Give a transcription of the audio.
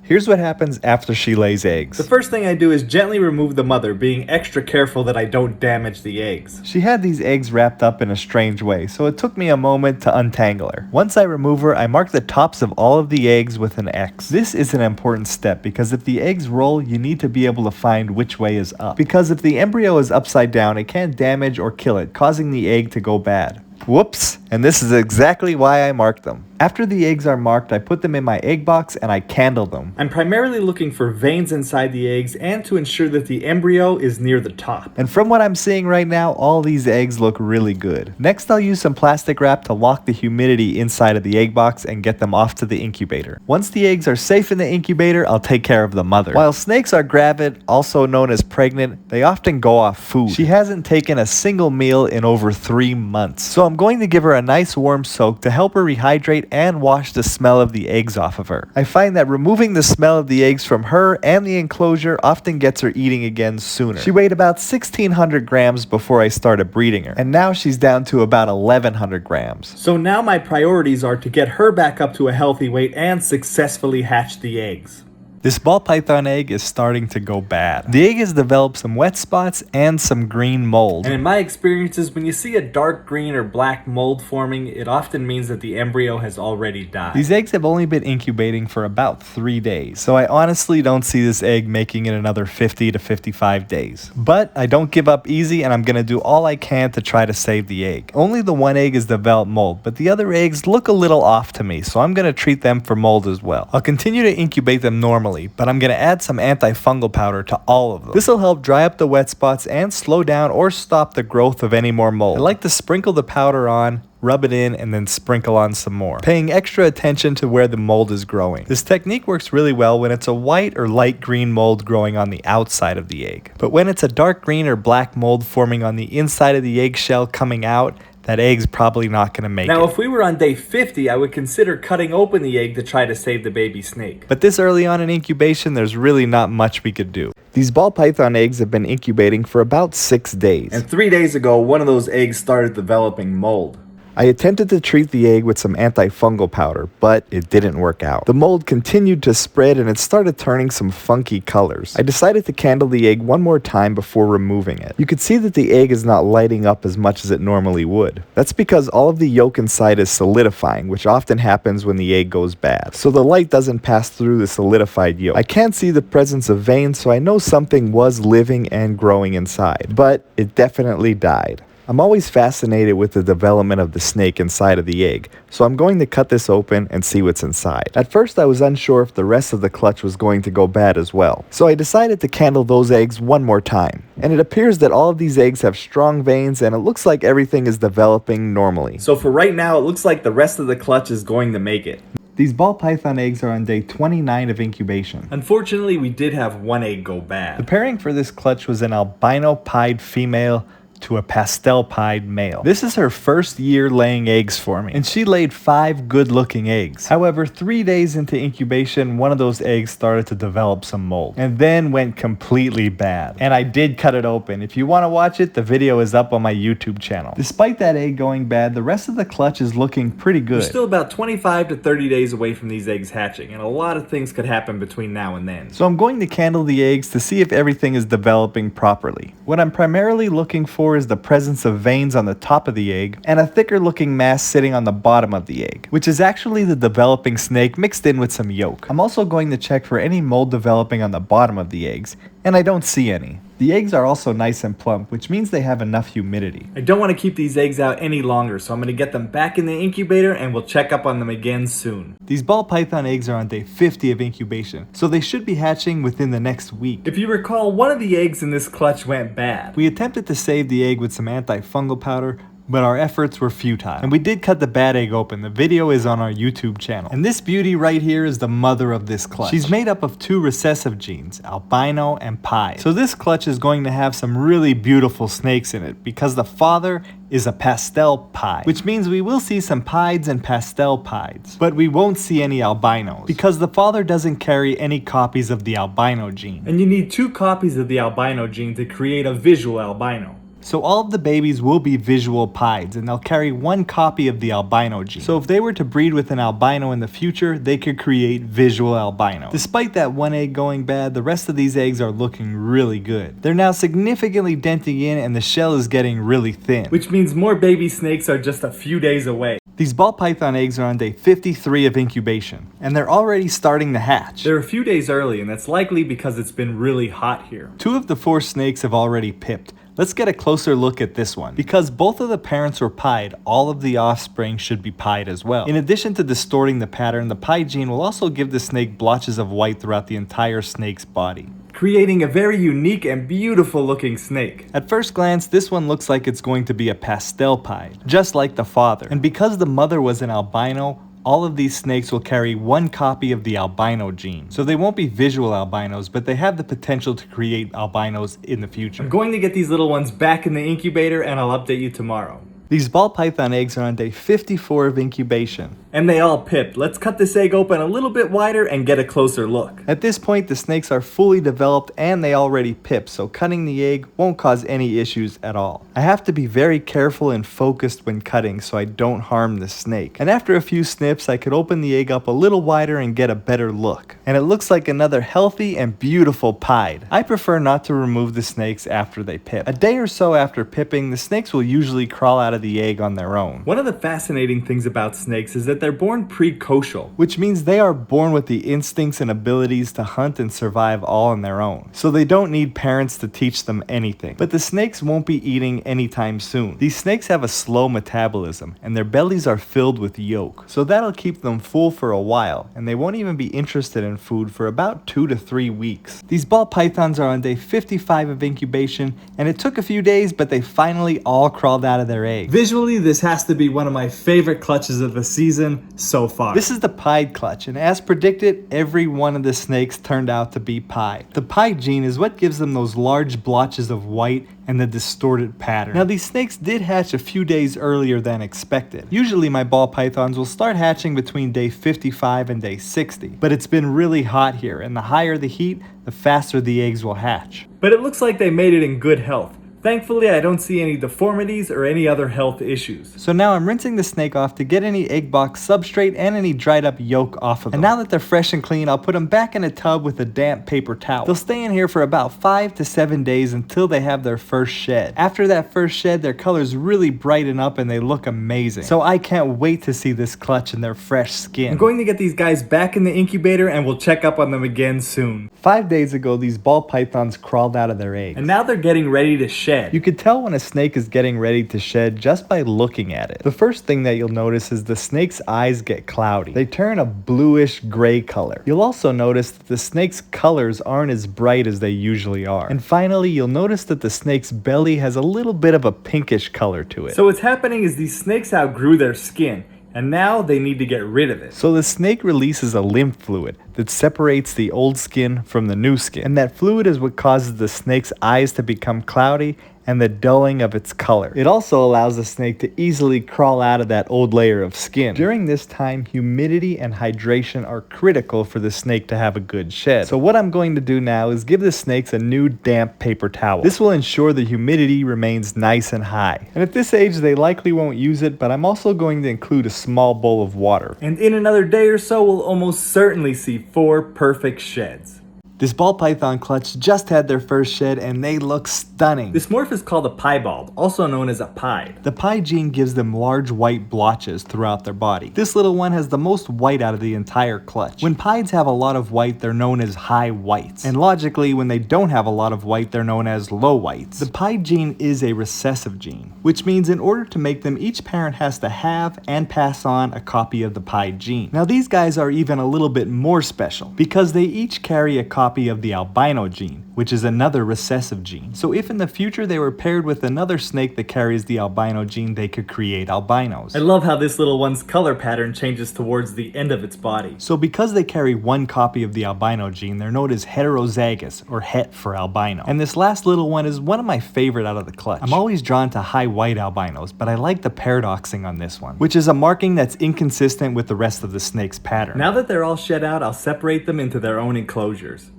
Here's what happens after she lays eggs. The first thing I do is gently remove the mother, being extra careful that I don't damage the eggs. She had these eggs wrapped up in a strange way, so it took me a moment to untangle her. Once I remove her, I mark the tops of all of the eggs with an X. This is an important step because if the eggs roll, you need to be able to find which way is up. Because if the embryo is upside down, it can damage or kill it, causing the egg to go bad. Whoops, and this is exactly why I marked them. After the eggs are marked, I put them in my egg box and I candle them. I'm primarily looking for veins inside the eggs and to ensure that the embryo is near the top. And from what I'm seeing right now, all these eggs look really good. Next, I'll use some plastic wrap to lock the humidity inside of the egg box and get them off to the incubator. Once the eggs are safe in the incubator, I'll take care of the mother. While snakes are gravid, also known as pregnant, they often go off food. She hasn't taken a single meal in over 3 months. So I'm going to give her a nice warm soak to help her rehydrate and wash the smell of the eggs off of her. I find that removing the smell of the eggs from her and the enclosure often gets her eating again sooner. She weighed about 1,600 grams before I started breeding her, and now she's down to about 1,100 grams. So now my priorities are to get her back up to a healthy weight and successfully hatch the eggs. This ball python egg is starting to go bad. The egg has developed some wet spots and some green mold. And in my experiences, when you see a dark green or black mold forming, it often means that the embryo has already died. These eggs have only been incubating for about 3 days, so I honestly don't see this egg making it another 50 to 55 days. But I don't give up easy, and I'm gonna do all I can to try to save the egg. Only the one egg has developed mold, but the other eggs look a little off to me, so I'm gonna treat them for mold as well. I'll continue to incubate them normally, but I'm going to add some antifungal powder to all of them. This will help dry up the wet spots and slow down or stop the growth of any more mold. I like to sprinkle the powder on, rub it in, and then sprinkle on some more, paying extra attention to where the mold is growing. This technique works really well when it's a white or light green mold growing on the outside of the egg. But when it's a dark green or black mold forming on the inside of the eggshell coming out, that egg's probably not going to make it. Now, if we were on day 50, I would consider cutting open the egg to try to save the baby snake. But this early on in incubation, there's really not much we could do. These ball python eggs have been incubating for about 6 days. And 3 days ago, one of those eggs started developing mold. I attempted to treat the egg with some antifungal powder, but it didn't work out. The mold continued to spread and it started turning some funky colors. I decided to candle the egg one more time before removing it. You could see that the egg is not lighting up as much as it normally would. That's because all of the yolk inside is solidifying, which often happens when the egg goes bad. So the light doesn't pass through the solidified yolk. I can't see the presence of veins, so I know something was living and growing inside, but it definitely died. I'm always fascinated with the development of the snake inside of the egg, so I'm going to cut this open and see what's inside. At first I was unsure if the rest of the clutch was going to go bad as well, so I decided to candle those eggs one more time. And it appears that all of these eggs have strong veins and it looks like everything is developing normally. So for right now, it looks like the rest of the clutch is going to make it. These ball python eggs are on day 29 of incubation. Unfortunately, we did have one egg go bad. The pairing for this clutch was an albino pied female to a pastel pied male. This is her first year laying eggs for me, and she laid 5 good looking eggs. However, 3 days into incubation, one of those eggs started to develop some mold and then went completely bad. And I did cut it open. If you want to watch it, the video is up on my YouTube channel. Despite that egg going bad, the rest of the clutch is looking pretty good. We're still about 25 to 30 days away from these eggs hatching, and a lot of things could happen between now and then. So I'm going to candle the eggs to see if everything is developing properly. What I'm primarily looking for is the presence of veins on the top of the egg and a thicker looking mass sitting on the bottom of the egg, which is actually the developing snake mixed in with some yolk. I'm also going to check for any mold developing on the bottom of the eggs, and I don't see any. The eggs are also nice and plump, which means they have enough humidity. I don't want to keep these eggs out any longer, so I'm going to get them back in the incubator and we'll check up on them again soon. These ball python eggs are on day 50 of incubation, so they should be hatching within the next week. If you recall, one of the eggs in this clutch went bad. We attempted to save the egg with some antifungal powder, but our efforts were futile. And we did cut the bad egg open. The video is on our YouTube channel. And this beauty right here is the mother of this clutch. She's made up of 2 recessive genes, albino and pied. So this clutch is going to have some really beautiful snakes in it because the father is a pastel pied, which means we will see some pieds and pastel pieds, but we won't see any albinos because the father doesn't carry any copies of the albino gene. And you need 2 copies of the albino gene to create a visual albino. So all of the babies will be visual pieds, and they'll carry one copy of the albino gene. So if they were to breed with an albino in the future, they could create visual albino. Despite that one egg going bad, the rest of these eggs are looking really good. They're now significantly denting in, and the shell is getting really thin. Which means more baby snakes are just a few days away. These ball python eggs are on day 53 of incubation, and they're already starting to hatch. They're a few days early, and that's likely because it's been really hot here. 2 of the 4 snakes have already pipped. Let's get a closer look at this one. Because both of the parents were pied, all of the offspring should be pied as well. In addition to distorting the pattern, the pied gene will also give the snake blotches of white throughout the entire snake's body, creating a very unique and beautiful looking snake. At first glance, this one looks like it's going to be a pastel pied, just like the father. And because the mother was an albino, all of these snakes will carry one copy of the albino gene. So they won't be visual albinos, but they have the potential to create albinos in the future. I'm going to get these little ones back in the incubator, and I'll update you tomorrow. These ball python eggs are on day 54 of incubation. And they all pipped. Let's cut this egg open a little bit wider and get a closer look. At this point, the snakes are fully developed and they already pipped, so cutting the egg won't cause any issues at all. I have to be very careful and focused when cutting so I don't harm the snake. And after a few snips, I could open the egg up a little wider and get a better look. And it looks like another healthy and beautiful pied. I prefer not to remove the snakes after they pip. A day or so after pipping, the snakes will usually crawl out of the egg on their own. One of the fascinating things about snakes is that they're born precocial, which means they are born with the instincts and abilities to hunt and survive all on their own. So they don't need parents to teach them anything. But the snakes won't be eating anytime soon. These snakes have a slow metabolism and their bellies are filled with yolk. So that'll keep them full for a while, and they won't even be interested in food for about 2 to 3 weeks. These ball pythons are on day 55 of incubation, and it took a few days, but they finally all crawled out of their egg. Visually, this has to be one of my favorite clutches of the season so far. This is the pied clutch, and as predicted, every one of the snakes turned out to be pied. The pied gene is what gives them those large blotches of white and the distorted pattern. Now these snakes did hatch a few days earlier than expected. Usually my ball pythons will start hatching between day 55 and day 60, but it's been really hot here, and the higher the heat, the faster the eggs will hatch. But it looks like they made it in good health. Thankfully, I don't see any deformities or any other health issues. So now I'm rinsing the snake off to get any egg box substrate and any dried up yolk off of them. And now that they're fresh and clean, I'll put them back in a tub with a damp paper towel. They'll stay in here for about 5 to 7 days until they have their first shed. After that first shed, their colors really brighten up and they look amazing. So I can't wait to see this clutch in their fresh skin. I'm going to get these guys back in the incubator and we'll check up on them again soon. 5 days ago, these ball pythons crawled out of their eggs. And now they're getting ready to shed. You could tell when a snake is getting ready to shed just by looking at it. The first thing that you'll notice is the snake's eyes get cloudy. They turn a bluish gray color. You'll also notice that the snake's colors aren't as bright as they usually are. And finally, you'll notice that the snake's belly has a little bit of a pinkish color to it. So what's happening is these snakes outgrew their skin, and now they need to get rid of it. So the snake releases a lymph fluid that separates the old skin from the new skin. And that fluid is what causes the snake's eyes to become cloudy and the dulling of its color. It also allows the snake to easily crawl out of that old layer of skin. During this time, humidity and hydration are critical for the snake to have a good shed. So what I'm going to do now is give the snakes a new damp paper towel. This will ensure the humidity remains nice and high. And at this age, they likely won't use it, but I'm also going to include a small bowl of water. And in another day or so, we'll almost certainly see 4 perfect sheds. This ball python clutch just had their first shed and they look stunning. This morph is called a piebald, also known as a pied. The pied gene gives them large white blotches throughout their body. This little one has the most white out of the entire clutch. When pieds have a lot of white, they're known as high whites. And logically, when they don't have a lot of white, they're known as low whites. The pied gene is a recessive gene, which means in order to make them, each parent has to have and pass on a copy of the pied gene. Now these guys are even a little bit more special because they each carry a copy of the albino gene, which is another recessive gene. So if in the future they were paired with another snake that carries the albino gene, they could create albinos. I love how this little one's color pattern changes towards the end of its body. So because they carry one copy of the albino gene, they're known as heterozygous, or het for albino. And this last little one is one of my favorite out of the clutch. I'm always drawn to high white albinos, but I like the paradoxing on this one, which is a marking that's inconsistent with the rest of the snake's pattern. Now that they're all shed out, I'll separate them into their own enclosures.